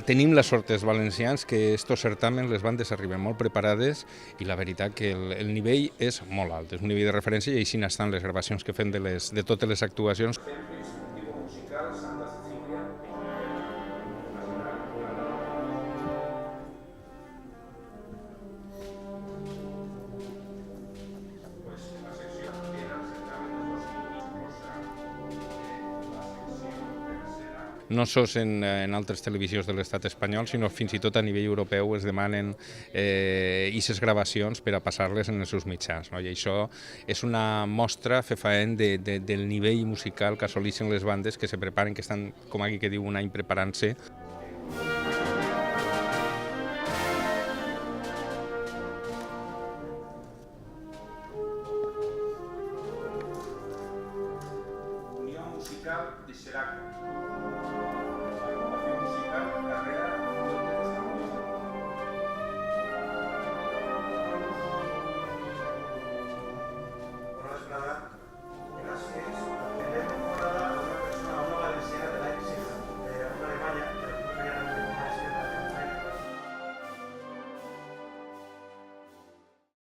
tenim la sort els valencians que estos certàmens les bandes arriben molt preparades i la veritat que el nivell és molt alt, és un nivell de referència i així estan les gravacions que fem de totes les actuacions. No sols en altres televisions de l'estat espanyol, sinó fins i tot a nivell europeu es demanen aquestes gravacions per a passar-les en els seus mitjans. No? I això és una mostra fefaent del nivell musical que assoleixen les bandes que se preparen, que estan, com aquí que diu, un any preparant-se. Unió Musical de Xeraco.